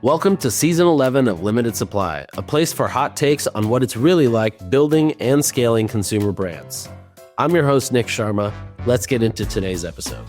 Welcome to Season 11 of Limited Supply, a place for hot takes on what it's really like building and scaling consumer brands. I'm your host, Nick Sharma. Let's get into today's episode.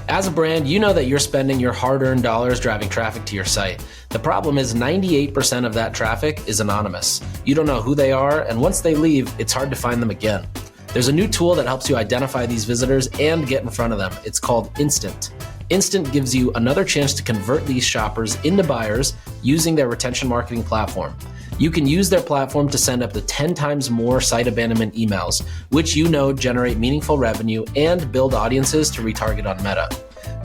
As a brand, you know that you're spending your hard-earned dollars driving traffic to your site. The problem is 98% of that traffic is anonymous. You don't know who they are, and once they leave, it's hard to find them again. There's a new tool that helps you identify these visitors and get in front of them. It's called Instant. Instant gives you another chance to convert these shoppers into buyers using their retention marketing platform. You can use their platform to send up to 10 times more site abandonment emails, which you know generate meaningful revenue and build audiences to retarget on Meta.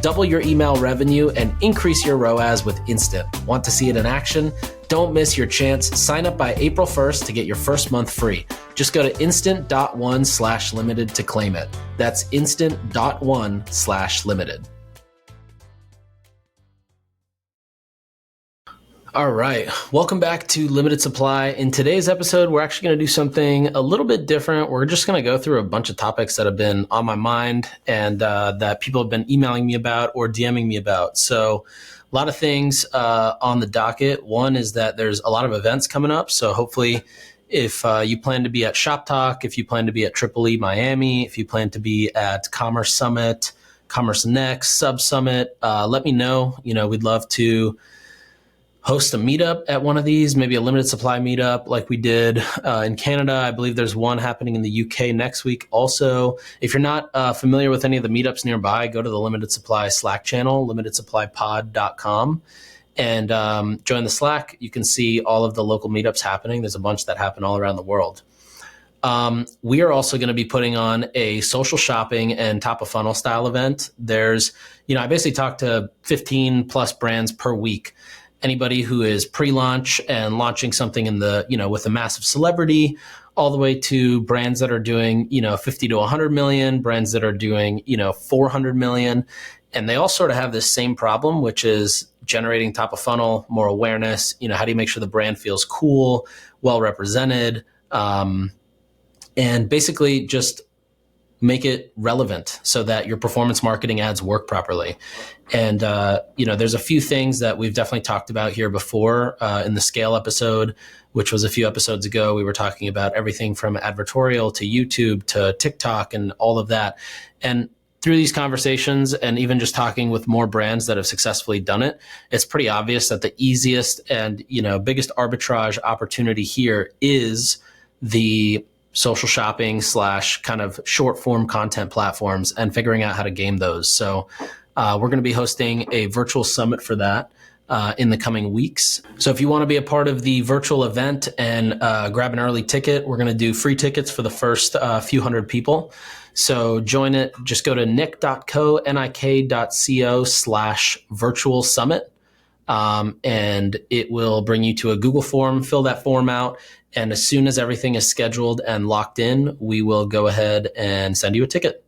Double your email revenue and increase your ROAS with Instant. Want to see it in action? Don't miss your chance. Sign up by April 1st to get your first month free. Just go to instant.one/limited to claim it. That's instant.one/limited. All right, welcome back to Limited Supply. In today's episode, we're actually going to do something a little bit different. We're just going to go through a bunch of topics that have been on my mind and that people have been emailing me about or DMing me about. So a lot of things on the docket. One is that there's a lot of events coming up. So hopefully if you plan to be at Shop Talk, if you plan to be at Triple E Miami, if you plan to be at Commerce Summit, Commerce Next, Sub Summit, let me know. You know, we'd love to host a meetup at one of these, maybe a limited supply meetup like we did in Canada. I believe there's one happening in the UK next week also. If you're not familiar with any of the meetups nearby, go to the Limited Supply Slack channel, limitedsupplypod.com, and join the Slack. You can see all of the local meetups happening. There's a bunch that happen all around the world. We are also going to be putting on a social shopping and top of funnel style event. There's, I basically talk to 15 plus brands per week. Anybody who is pre-launch and launching something in the, with a massive celebrity, all the way to brands that are doing, 50 to 100 million, brands that are doing, 400 million. And they all sort of have this same problem, which is generating top of funnel, more awareness. How do you make sure the brand feels cool, well represented, and basically just make it relevant so that your performance marketing ads work properly. And, there's a few things that we've definitely talked about here before in the scale episode, which was a few episodes ago. We were talking about everything from advertorial to YouTube to TikTok and all of that. And through these conversations and even just talking with more brands that have successfully done it, it's pretty obvious that the easiest and, biggest arbitrage opportunity here is the social shopping / kind of short form content platforms and figuring out how to game those. So we're going to be hosting a virtual summit for that in the coming weeks. So if you want to be a part of the virtual event and grab an early ticket, we're going to do free tickets for the first few hundred people. So join it. Just go to nik.co/virtual summit. And it will bring you to a Google form, fill that form out. And as soon as everything is scheduled and locked in, we will go ahead and send you a ticket.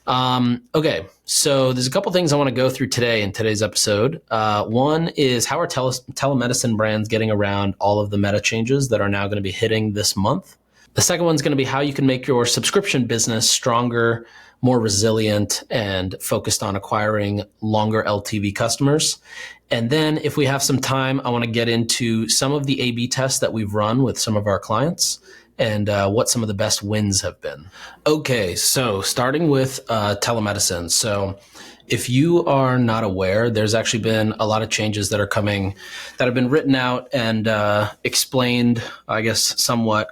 Okay, so there's a couple things I want to go through today in today's episode. One is how are telemedicine brands getting around all of the meta changes that are now going to be hitting this month? The second one's going to be how you can make your subscription business stronger, more resilient, and focused on acquiring longer LTV customers. And then if we have some time, I want to get into some of the A/B tests that we've run with some of our clients and what some of the best wins have been. Okay, so starting with telemedicine. So if you are not aware, there's actually been a lot of changes that are coming that have been written out and explained, I guess, somewhat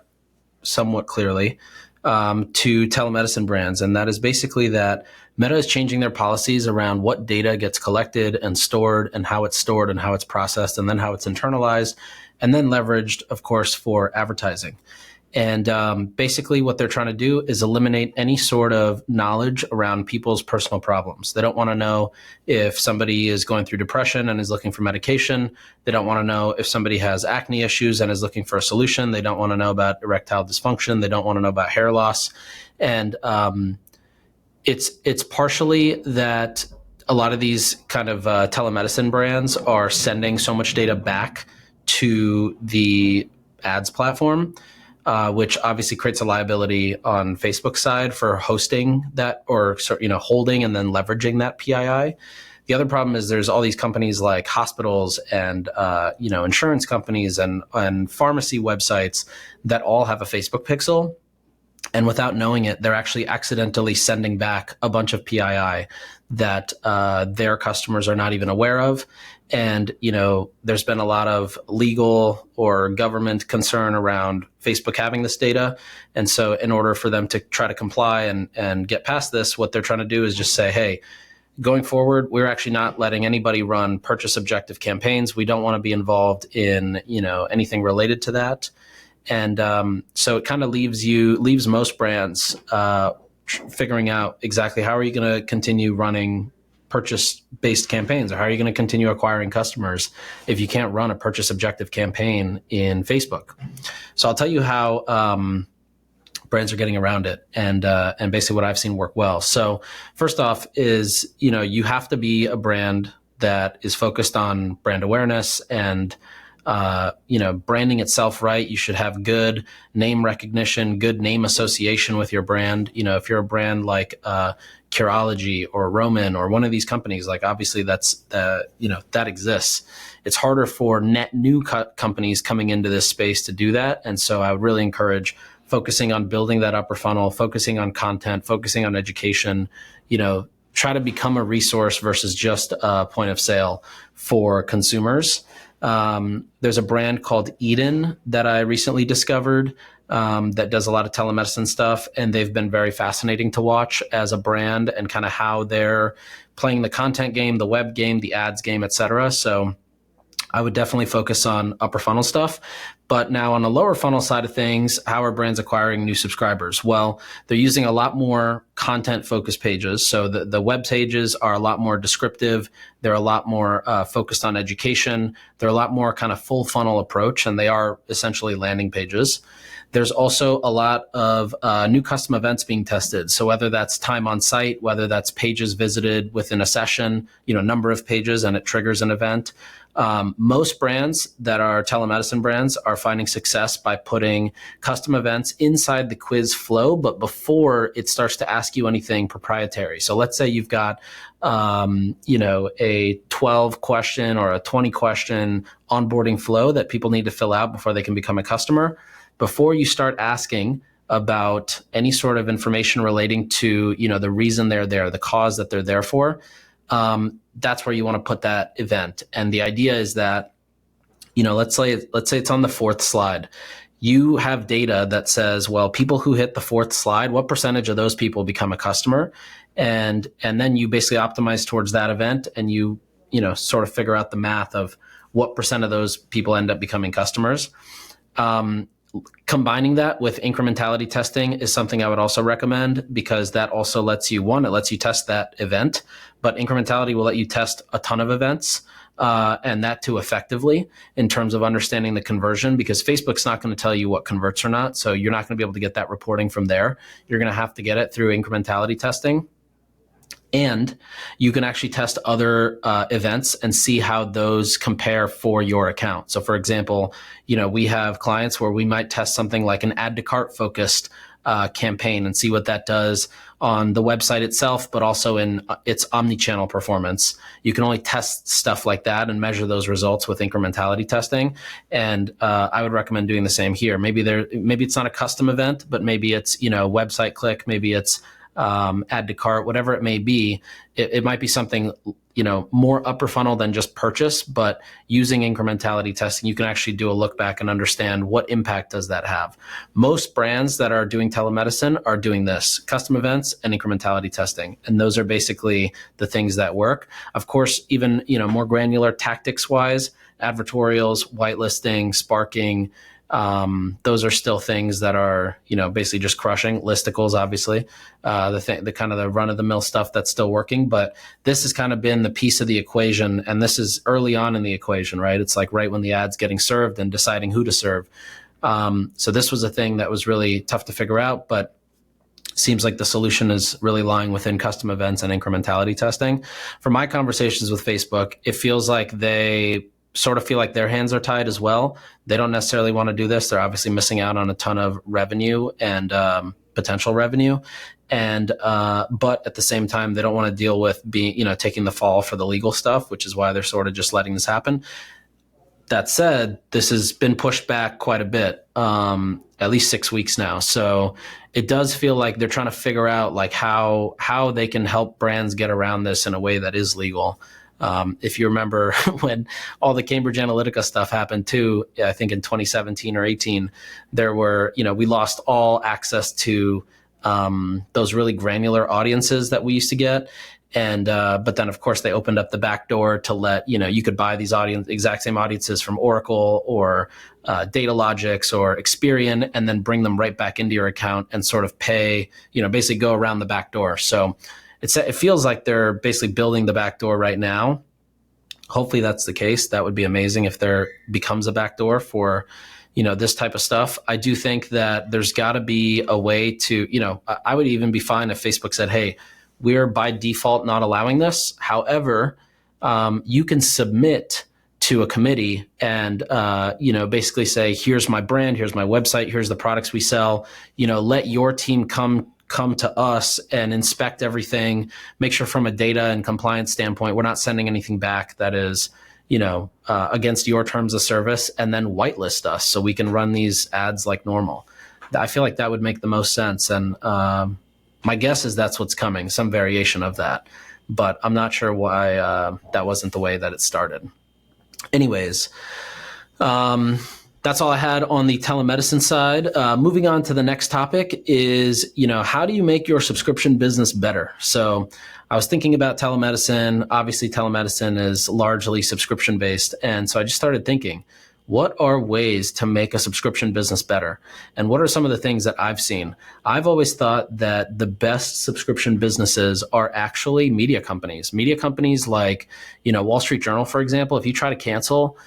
clearly to telemedicine brands. And that is basically that Meta is changing their policies around what data gets collected and stored and how it's stored and how it's processed and then how it's internalized and then leveraged, of course, for advertising. And basically what they're trying to do is eliminate any sort of knowledge around people's personal problems. They don't want to know if somebody is going through depression and is looking for medication. They don't want to know if somebody has acne issues and is looking for a solution. They don't want to know about erectile dysfunction. They don't want to know about hair loss. And it's partially that a lot of these kind of telemedicine brands are sending so much data back to the ads platform, which obviously creates a liability on Facebook's side for hosting that or holding and then leveraging that PII. The other problem is there's all these companies like hospitals and insurance companies and pharmacy websites that all have a Facebook pixel. And without knowing it, they're actually accidentally sending back a bunch of PII that their customers are not even aware of. And, there's been a lot of legal or government concern around Facebook having this data. And so in order for them to try to comply and get past this, what they're trying to do is just say, hey, going forward, we're actually not letting anybody run purchase objective campaigns. We don't want to be involved in, anything related to that. And so it kind of leaves most brands figuring out exactly how are you going to continue running purchase-based campaigns, or how are you going to continue acquiring customers if you can't run a purchase objective campaign in Facebook. So I'll tell you how brands are getting around it, and basically what I've seen work well. So first off is, you have to be a brand that is focused on brand awareness and branding itself right. You should have good name recognition, good name association with your brand. If you're a brand like Curology or Roman or one of these companies, like obviously that's that exists. It's harder for net new companies coming into this space to do that. And so I would really encourage focusing on building that upper funnel, focusing on content, focusing on education, try to become a resource versus just a point of sale for consumers. There's a brand called Eden that I recently discovered that does a lot of telemedicine stuff, and they've been very fascinating to watch as a brand and kind of how they're playing the content game, the web game, the ads game, et cetera. So I would definitely focus on upper funnel stuff. But now on the lower funnel side of things, how are brands acquiring new subscribers? Well, they're using a lot more content focused pages. So the web pages are a lot more descriptive. They're a lot more focused on education. They're a lot more kind of full funnel approach, and they are essentially landing pages. There's also a lot of new custom events being tested. So whether that's time on site, whether that's pages visited within a session, number of pages and it triggers an event. Most brands that are telemedicine brands are finding success by putting custom events inside the quiz flow, but before it starts to ask you anything proprietary. So let's say you've got, a 12 question or a 20 question onboarding flow that people need to fill out before they can become a customer. Before you start asking about any sort of information relating to, the reason they're there, the cause that they're there for, that's where you want to put that event. And the idea is that, let's say it's on the fourth slide. You have data that says, well, people who hit the fourth slide, what percentage of those people become a customer? And then you basically optimize towards that event, and you sort of figure out the math of what percent of those people end up becoming customers. Combining that with incrementality testing is something I would also recommend, because that also lets you test that event, but incrementality will let you test a ton of events, and that too effectively in terms of understanding the conversion, because Facebook's not going to tell you what converts or not. So you're not going to be able to get that reporting from there. You're going to have to get it through incrementality testing. And you can actually test other events and see how those compare for your account. So for example, we have clients where we might test something like an add to cart focused campaign and see what that does on the website itself, but also in its omni-channel performance. You can only test stuff like that and measure those results with incrementality testing. And I would recommend doing the same here. Maybe it's not a custom event, but maybe it's, website click, maybe it's add to cart, whatever it may be. It might be something, more upper funnel than just purchase, but using incrementality testing, you can actually do a look back and understand what impact does that have. Most brands that are doing telemedicine are doing this: custom events and incrementality testing. And those are basically the things that work. Of course, even, more granular tactics wise, advertorials, whitelisting, sparking, those are still things that are, basically just crushing. Listicles, obviously, the kind of the run of the mill stuff that's still working. But this has kind of been the piece of the equation. And this is early on in the equation, right? It's like right when the ad's getting served and deciding who to serve. So this was a thing that was really tough to figure out, but seems like the solution is really lying within custom events and incrementality testing. From my conversations with Facebook, it feels like they sort of feel like their hands are tied as well. They don't necessarily want to do this. They're obviously missing out on a ton of revenue and potential revenue. And but at the same time, they don't want to deal with taking the fall for the legal stuff, which is why they're sort of just letting this happen. That said, this has been pushed back quite a bit, at least 6 weeks now. So it does feel like they're trying to figure out like how they can help brands get around this in a way that is legal. If you remember when all the Cambridge Analytica stuff happened too, I think in 2017 or 18, there were, we lost all access to those really granular audiences that we used to get. And but then, of course, they opened up the back door to let, you could buy these exact same audiences from Oracle or Datalogix or Experian, and then bring them right back into your account and sort of pay, basically go around the back door. So it feels like they're basically building the back door right now. Hopefully that's the case. That would be amazing if there becomes a back door for, this type of stuff. I do think that there's got to be a way to, I would even be fine if Facebook said, hey, we're by default not allowing this. However, you can submit to a committee and, basically say, here's my brand, here's my website, here's the products we sell, let your team come to us and inspect everything, make sure from a data and compliance standpoint, we're not sending anything back that is, against your terms of service, and then whitelist us so we can run these ads like normal. I feel like that would make the most sense. And, my guess is that's what's coming, some variation of that, but I'm not sure why that wasn't the way that it started. Anyways, that's all I had on the telemedicine side. Moving on to the next topic is, how do you make your subscription business better? So I was thinking about telemedicine. Obviously, telemedicine is largely subscription based. And so I just started thinking, what are ways to make a subscription business better? And what are some of the things that I've seen? I've always thought that the best subscription businesses are actually media companies. Media companies like, Wall Street Journal, for example. If you try to cancel,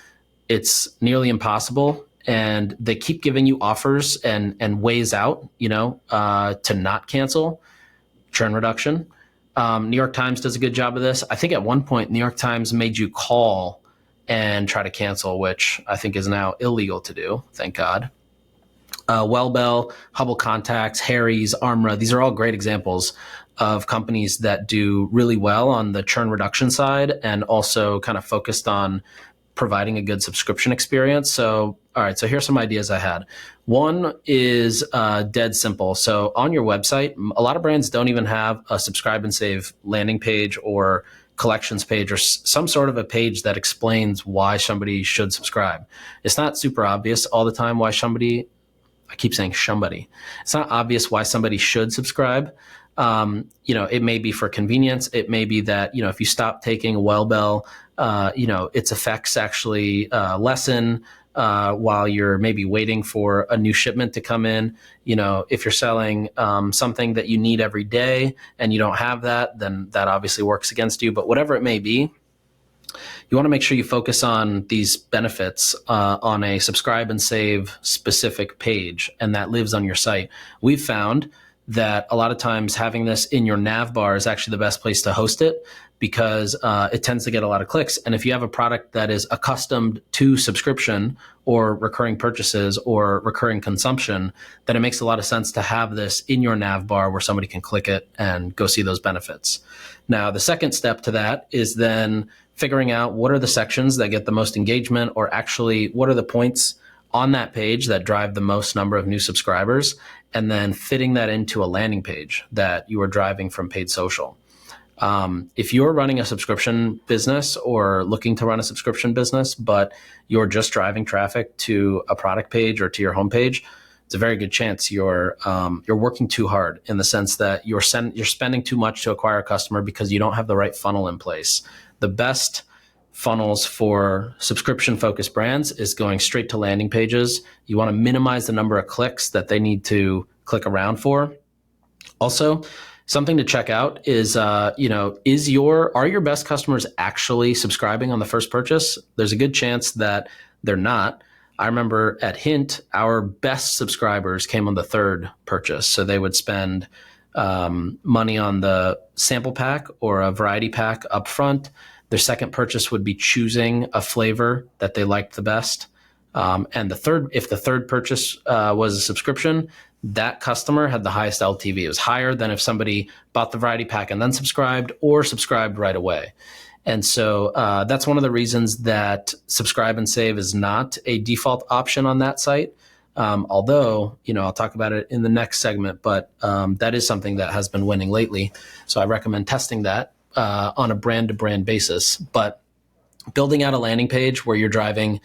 it's nearly impossible. And they keep giving you offers and ways out, to not cancel. Churn reduction. New York Times does a good job of this. I think at one point, New York Times made you call and try to cancel, which I think is now illegal to do, thank God. Wellbell, Hubble Contacts, Harry's, Armra, these are all great examples of companies that do really well on the churn reduction side and also kind of focused on providing a good subscription experience. So, all right, so here's some ideas I had. One is dead simple. So on your website, a lot of brands don't even have a subscribe and save landing page or collections page or some sort of a page that explains why somebody should subscribe. It's not super obvious all the time why somebody, I keep saying somebody. It's not obvious why somebody should subscribe. It may be for convenience. It may be that, if you stop taking a Wellbell, its effects actually lessen while you're maybe waiting for a new shipment to come in. If you're selling something that you need every day and you don't have that, then that obviously works against you. But whatever it may be, you want to make sure you focus on these benefits on a subscribe and save specific page, and that lives on your site. We've found that a lot of times having this in your nav bar is actually the best place to host it, because it tends to get a lot of clicks. And if you have a product that is accustomed to subscription or recurring purchases or recurring consumption, then it makes a lot of sense to have this in your nav bar where somebody can click it and go see those benefits. Now, the second step to that is then figuring out what are the sections that get the most engagement, or actually what are the points on that page that drive the most number of new subscribers, and then fitting that into a landing page that you are driving from paid social. If you're running a subscription business or looking to run a subscription business, but you're just driving traffic to a product page or to your homepage, it's a very good chance you're working too hard, in the sense that you're spending too much to acquire a customer because you don't have the right funnel in place. The best funnels for subscription-focused brands is going straight to landing pages. You want to minimize the number of clicks that they need to click around for. Also, something to check out is, are your best customers actually subscribing on the first purchase? There's a good chance that they're not. I remember at Hint, our best subscribers came on the third purchase. So they would spend money on the sample pack or a variety pack up front. Their second purchase would be choosing a flavor that they liked the best. And if the third purchase was a subscription, that customer had the highest LTV. It was higher than if somebody bought the variety pack and then subscribed or subscribed right away. And so that's one of the reasons that subscribe and save is not a default option on that site. Although, I'll talk about it in the next segment, but that is something that has been winning lately. So I recommend testing that on a brand-to-brand basis. But building out a landing page where you're driving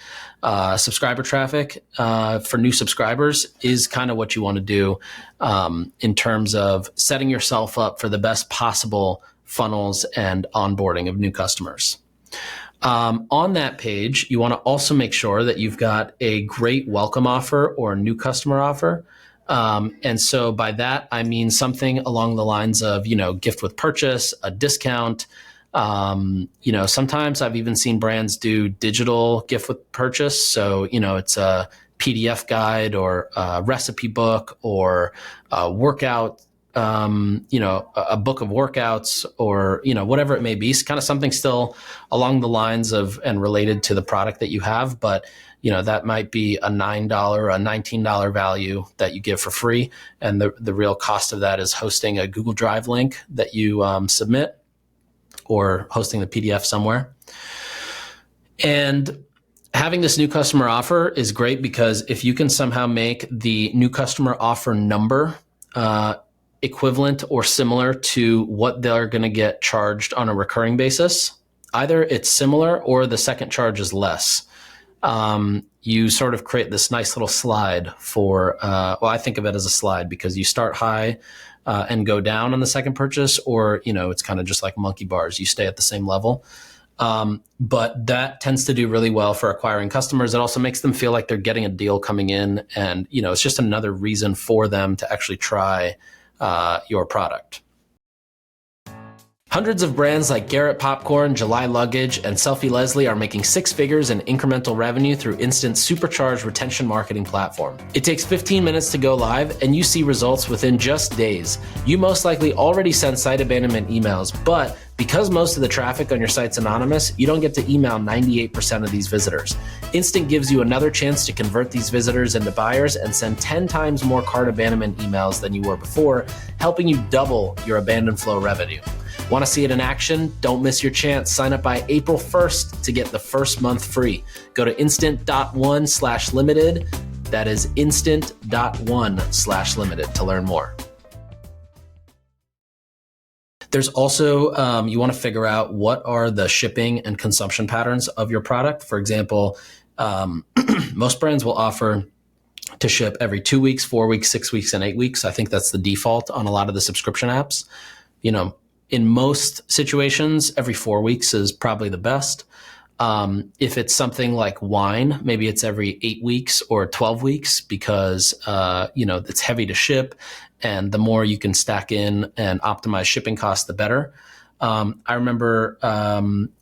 subscriber traffic for new subscribers is kind of what you want to do in terms of setting yourself up for the best possible funnels and onboarding of new customers. On that page, you want to also make sure that you've got a great welcome offer or new customer offer. And so by that, I mean something along the lines of, gift with purchase, a discount. Sometimes I've even seen brands do digital gift with purchase. So, it's a PDF guide or a recipe book or a workout, a book of workouts or, whatever it may be. It's kind of something still along the lines of and related to the product that you have. But, that might be a $9 or a $19 value that you give for free. And the real cost of that is hosting a Google Drive link that you submit or hosting the PDF somewhere. And having this new customer offer is great because if you can somehow make the new customer offer number equivalent or similar to what they're going to get charged on a recurring basis, either it's similar or the second charge is less. You sort of create this nice little slide for, I think of it as a slide because you start high and go down on the second purchase, or, it's kind of just like monkey bars. You stay at the same level. But that tends to do really well for acquiring customers. It also makes them feel like they're getting a deal coming in. And, it's just another reason for them to actually try your product. Hundreds of brands like Garrett Popcorn, July Luggage, and Selfie Leslie are making six figures in incremental revenue through Instant's supercharged retention marketing platform. It takes 15 minutes to go live, and you see results within just days. You most likely already send site abandonment emails, but because most of the traffic on your site's anonymous, you don't get to email 98% of these visitors. Instant gives you another chance to convert these visitors into buyers and send 10 times more cart abandonment emails than you were before, helping you double your abandoned flow revenue. Want to see it in action? Don't miss your chance. Sign up by April 1st to get the first month free. Go to instant.one/limited. That is instant.one/limited to learn more. There's also, you want to figure out what are the shipping and consumption patterns of your product. For example, most brands will offer to ship every 2 weeks, 4 weeks, 6 weeks, and 8 weeks. I think that's the default on a lot of the subscription apps. In most situations, every 4 weeks is probably the best. If it's something like wine, maybe it's every 8 weeks or 12 weeks because, it's heavy to ship. And the more you can stack in and optimize shipping costs, the better. I remember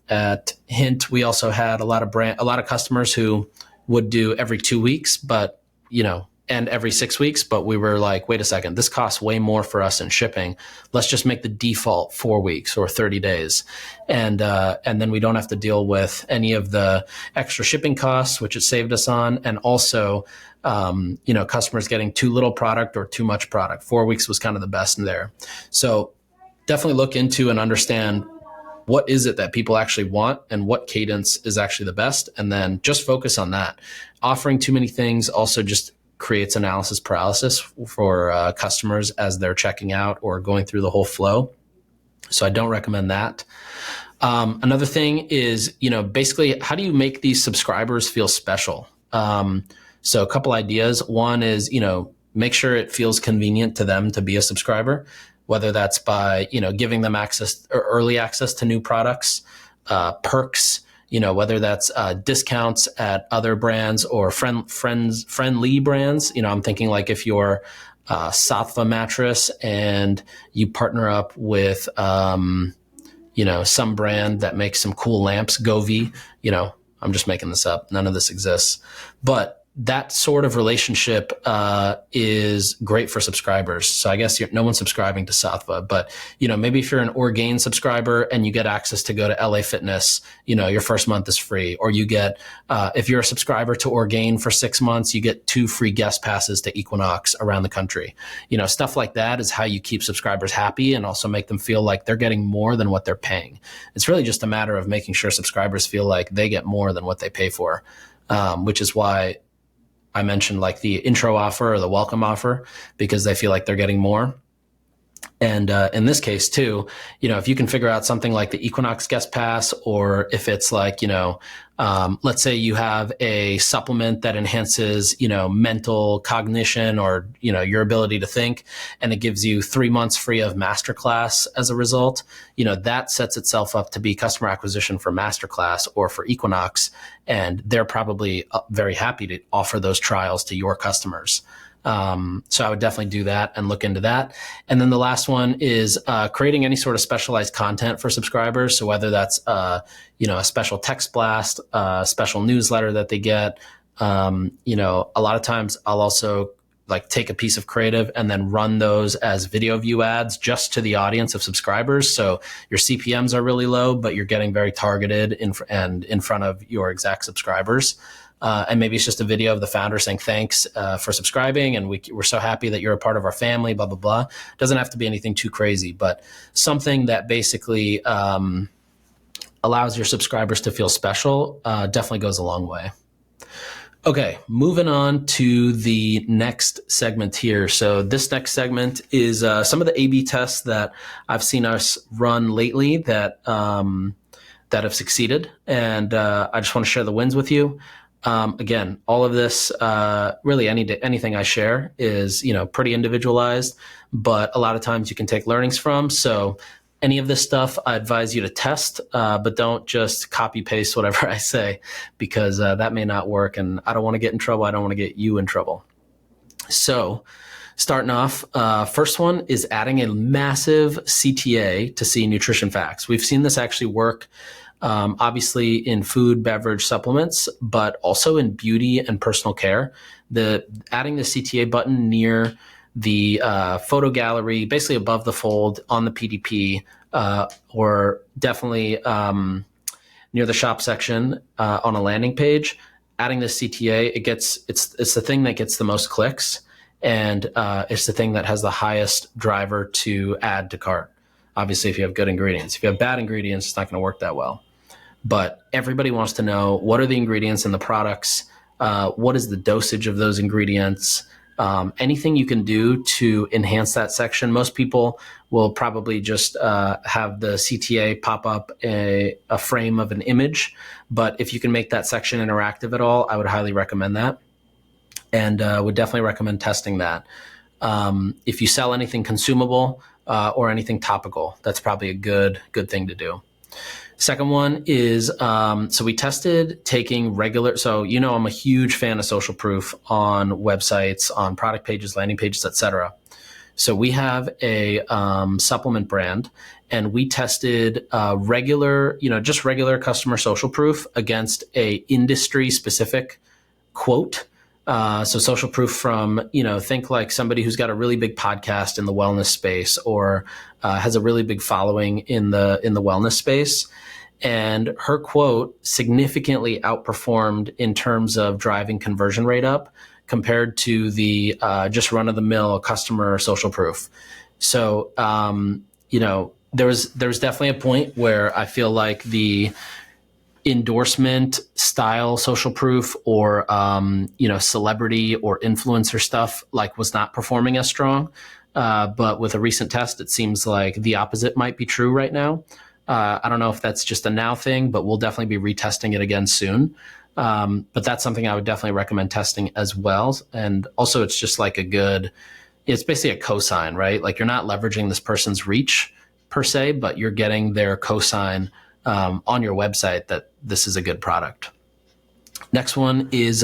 at Hint, we also had a lot of customers who would do every 2 weeks, but and every 6 weeks. But we were like, wait a second, this costs way more for us in shipping. Let's just make the default 4 weeks or 30 days, and then we don't have to deal with any of the extra shipping costs, which it saved us on, and also. Customers getting too little product or too much product. 4 weeks was kind of the best in there. So definitely look into and understand what is it that people actually want and what cadence is actually the best. And then just focus on that. Offering too many things also just creates analysis paralysis for customers as they're checking out or going through the whole flow. So I don't recommend that. Another thing is, basically how do you make these subscribers feel special? So a couple ideas. One is, make sure it feels convenient to them to be a subscriber, whether that's by, giving them access or early access to new products, perks, whether that's discounts at other brands or friendly brands. I'm thinking like if you're Sattva mattress and you partner up with, some brand that makes some cool lamps, Govi, I'm just making this up. None of this exists, but that sort of relationship is great for subscribers. So I guess no one's subscribing to Sattva, but maybe if you're an Orgain subscriber and you get access to go to LA Fitness, your first month is free. Or you get, if you're a subscriber to Orgain for 6 months, you get 2 free guest passes to Equinox around the country. Stuff like that is how you keep subscribers happy and also make them feel like they're getting more than what they're paying. It's really just a matter of making sure subscribers feel like they get more than what they pay for, which is why I mentioned like the intro offer or the welcome offer, because they feel like they're getting more. And in this case too, if you can figure out something like the Equinox guest pass, or if it's like, let's say you have a supplement that enhances, mental cognition or, your ability to think, and it gives you 3 months free of masterclass as a result, that sets itself up to be customer acquisition for masterclass or for Equinox. And they're probably very happy to offer those trials to your customers. So I would definitely do that and look into that. And then the last one is creating any sort of specialized content for subscribers. So whether that's a special text blast, a special newsletter that they get, a lot of times I'll also like take a piece of creative and then run those as video view ads just to the audience of subscribers. So your CPMs are really low, but you're getting very targeted in front of your exact subscribers. And maybe it's just a video of the founder saying thanks for subscribing, and we're so happy that you're a part of our family, blah, blah, blah. Doesn't have to be anything too crazy, but something that basically allows your subscribers to feel special definitely goes a long way. Okay, moving on to the next segment here. So this next segment is some of the A/B tests that I've seen us run lately that have succeeded, and I just want to share the wins with you. Again, all of this, really anything I share is, pretty individualized, but a lot of times you can take learnings from. So any of this stuff, I advise you to test, but don't just copy paste whatever I say, because that may not work. And I don't want to get in trouble. I don't want to get you in trouble. So starting off, first one is adding a massive CTA to see nutrition facts. We've seen this actually work obviously in food, beverage, supplements, but also in beauty and personal care. Adding the CTA button near the photo gallery, basically above the fold on the PDP, or definitely near the shop section on a landing page. Adding the CTA, it's the thing that gets the most clicks, and it's the thing that has the highest driver to add to cart. Obviously, if you have good ingredients. If you have bad ingredients, it's not going to work that well. But everybody wants to know, what are the ingredients in the products? What is the dosage of those ingredients? Anything you can do to enhance that section. Most people will probably just have the CTA pop up a frame of an image. But if you can make that section interactive at all, I would highly recommend that. And would definitely recommend testing that. If you sell anything consumable or anything topical, that's probably a good thing to do. Second one is, so we tested taking regular, so I'm a huge fan of social proof on websites, on product pages, landing pages, etc. So we have a supplement brand, and we tested regular customer social proof against a industry specific quote. So social proof from, think like somebody who's got a really big podcast in the wellness space, or has a really big following in the wellness space. And her quote significantly outperformed in terms of driving conversion rate up compared to the just run of the mill customer social proof. So, there's definitely a point where I feel like the endorsement style social proof, or celebrity or influencer stuff was not performing as strong. But with a recent test, it seems like the opposite might be true right now. I don't know if that's just a now thing, but we'll definitely be retesting it again soon. But that's something I would definitely recommend testing as well. And also, it's just it's basically a cosign, right? Like, you're not leveraging this person's reach per se, but you're getting their cosign on your website that this is a good product. Next one is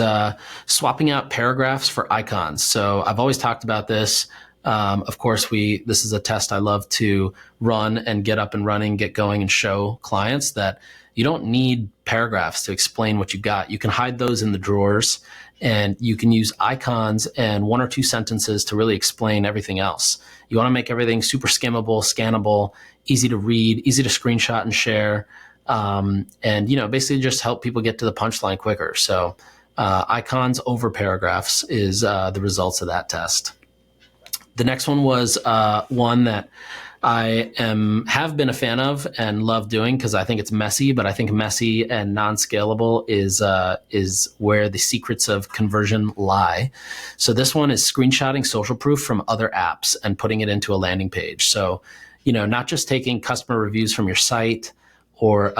swapping out paragraphs for icons. So I've always talked about this. Of course, this is a test I love to run and get up and running, get going, and show clients that You don't need paragraphs to explain what you got. You can hide those in the drawers, and you can use icons and 1 or 2 sentences to really explain everything else. You want to make everything super skimmable, scannable, easy to read, easy to screenshot and share, and basically just help people get to the punchline quicker. So icons over paragraphs is the results of that test. The next one was one that I have been a fan of and love doing because I think it's messy, but I think messy and non-scalable is where the secrets of conversion lie. So this one is screenshotting social proof from other apps and putting it into a landing page. So, not just taking customer reviews from your site or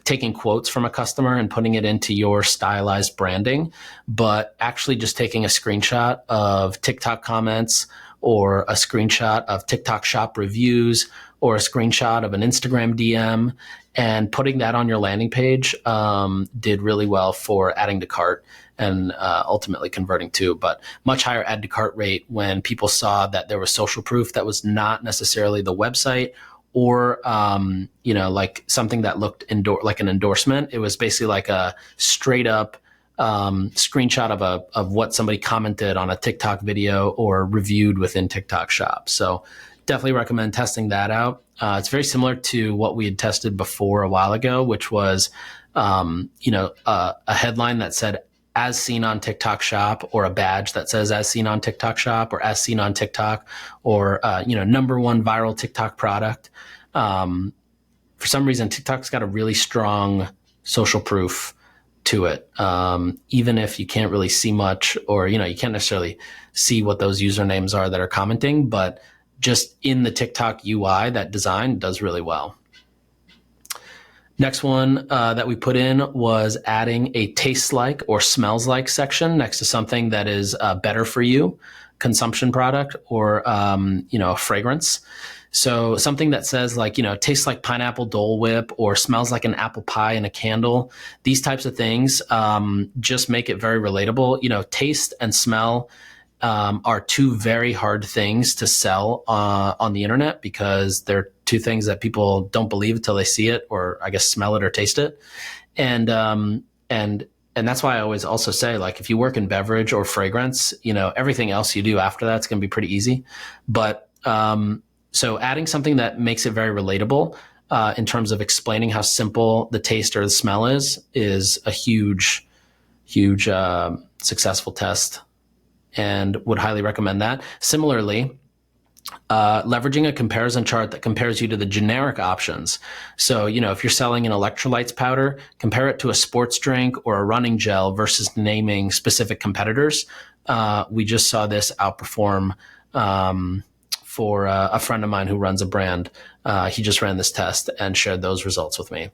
taking quotes from a customer and putting it into your stylized branding, but actually just taking a screenshot of TikTok comments or a screenshot of TikTok shop reviews or a screenshot of an Instagram DM and putting that on your landing page did really well for adding to cart and ultimately converting too, but much higher add to cart rate when people saw that there was social proof that was not necessarily the website or, like something that looked like an endorsement. It was basically like a straight up screenshot of what somebody commented on a TikTok video or reviewed within TikTok shop. So definitely recommend testing that out. It's very similar to what we had tested before a while ago, which was, a headline that said as seen on TikTok shop, or a badge that says as seen on TikTok shop, or as seen on TikTok, or, number 1 viral TikTok product. For some reason, TikTok's got a really strong social proof to it. Even if you can't really see much, or, you can't necessarily see what those usernames are that are commenting, but just in the TikTok UI, that design does really well. Next one that we put in was adding a tastes like or smells like section next to something that is better for you, consumption product, or, a fragrance. So something that says tastes like pineapple Dole Whip or smells like an apple pie in a candle. These types of things just make it very relatable. Taste and smell are 2 very hard things to sell on the internet because they're 2 things that people don't believe until they see it, or I guess smell it or taste it. And that's why I always also say, if you work in beverage or fragrance, everything else you do after that's going to be pretty easy. But so adding something that makes it very relatable in terms of explaining how simple the taste or the smell is a huge successful test, and would highly recommend that. Similarly, leveraging a comparison chart that compares you to the generic options. So, if you're selling an electrolytes powder, compare it to a sports drink or a running gel versus naming specific competitors. We just saw this outperform for a friend of mine who runs a brand. He just ran this test and shared those results with me.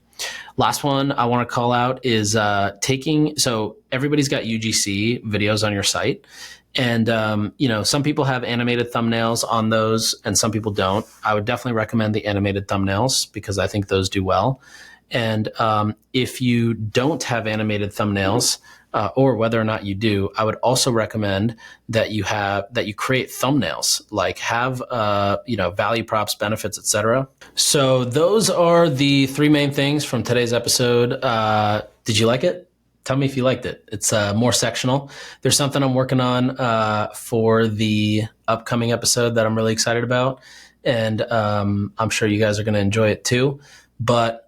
Last one I want to call out is so everybody's got UGC videos on your site. And, some people have animated thumbnails on those and some people don't. I would definitely recommend the animated thumbnails because I think those do well. And if you don't have animated thumbnails, or whether or not you do, I would also recommend that you create thumbnails, have, value props, benefits, etc. So those are the 3 main things from today's episode. Did you like it? Tell me if you liked it. It's more sectional. There's something I'm working on for the upcoming episode that I'm really excited about. And I'm sure you guys are going to enjoy it too. But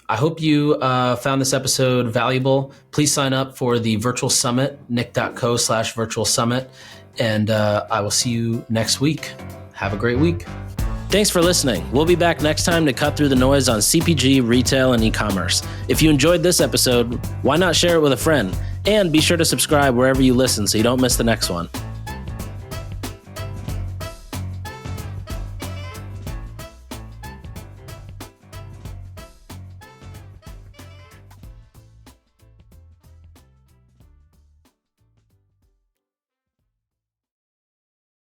I hope you found this episode valuable. Please sign up for the virtual summit, nick.co/virtual summit. And I will see you next week. Have a great week. Thanks for listening. We'll be back next time to cut through the noise on CPG, retail, and e-commerce. If you enjoyed this episode, why not share it with a friend? And be sure to subscribe wherever you listen so you don't miss the next one.